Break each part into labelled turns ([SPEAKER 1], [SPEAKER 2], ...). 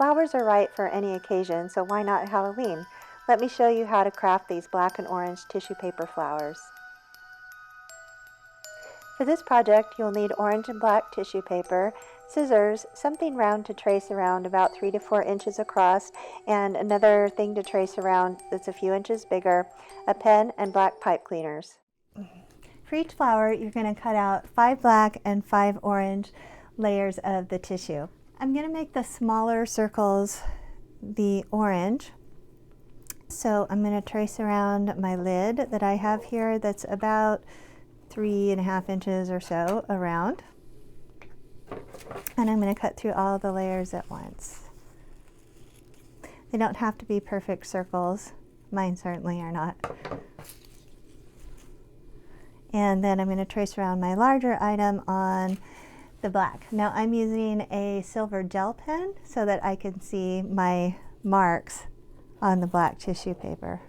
[SPEAKER 1] Flowers are right for any occasion, so why not Halloween? Let me show you how to craft these black and orange tissue paper flowers. For this project, you'll need orange and black tissue paper, scissors, something round to trace around about 3 to 4 inches across, and another thing to trace around that's a few inches bigger, a pen, and black pipe cleaners. For each flower, you're going to cut out 5 black and 5 orange layers of the tissue. I'm going to make the smaller circles the orange. So I'm going to trace around my lid that I have here that's about 3.5 inches or so around. And I'm going to cut through all the layers at once. They don't have to be perfect circles. Mine certainly are not. And then I'm going to trace around my larger item on the black. Now I'm using a silver gel pen so that I can see my marks on the black tissue paper.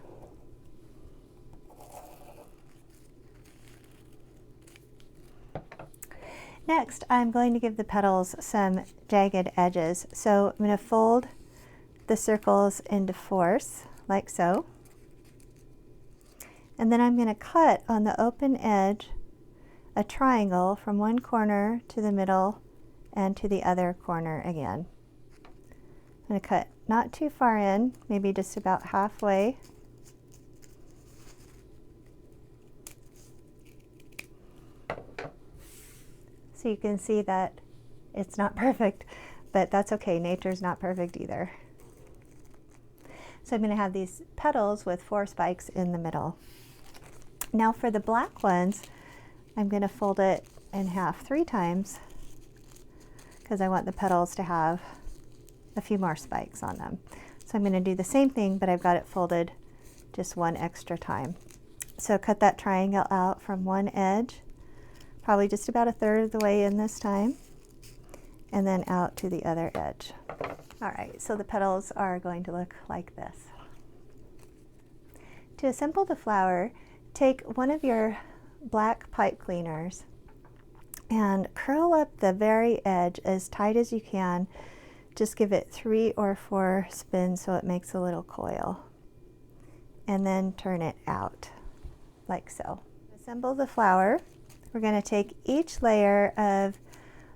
[SPEAKER 1] Next, I'm going to give the petals some jagged edges. So I'm going to fold the circles into fourths, like so. And then I'm going to cut on the open edge a triangle from one corner to the middle and to the other corner again. I'm going to cut not too far in, maybe just about halfway. So you can see that it's not perfect, but that's okay. Nature's not perfect either. So I'm going to have these petals with 4 spikes in the middle. Now for the black ones, I'm going to fold it in half 3 times because I want the petals to have a few more spikes on them. So I'm going to do the same thing, but I've got it folded just 1 extra time. So cut that triangle out from one edge, probably just about 1/3 of the way in this time, and then out to the other edge. All right, so the petals are going to look like this. To assemble the flower, take one of your black pipe cleaners and curl up the very edge as tight as you can. Just give it 3 or 4 spins so it makes a little coil. And then turn it out, like so. Assemble the flower. We're going to take each layer of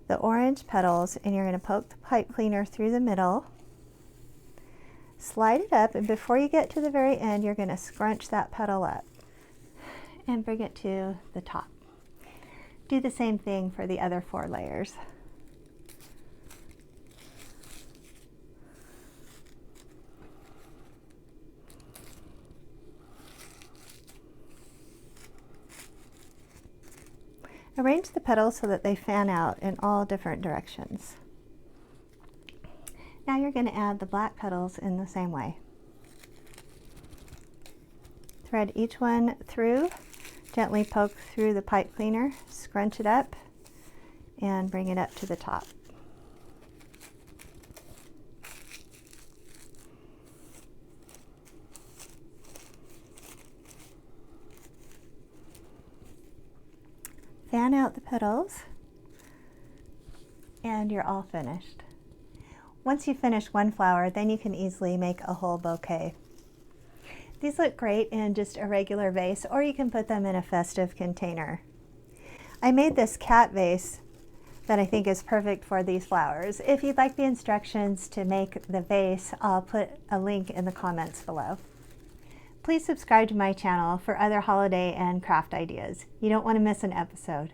[SPEAKER 1] the orange petals and you're going to poke the pipe cleaner through the middle. Slide it up, and before you get to the very end, you're going to scrunch that petal up and bring it to the top. Do the same thing for the other 4 layers. Arrange the petals so that they fan out in all different directions. Now you're going to add the black petals in the same way. Thread each one through, gently poke through the pipe cleaner, scrunch it up, and bring it up to the top. Fan out the petals, and you're all finished. Once you finish one flower, then you can easily make a whole bouquet. These look great in just a regular vase, or you can put them in a festive container. I made this cat vase that I think is perfect for these flowers. If you'd like the instructions to make the vase, I'll put a link in the comments below. Please subscribe to my channel for other holiday and craft ideas. You don't want to miss an episode.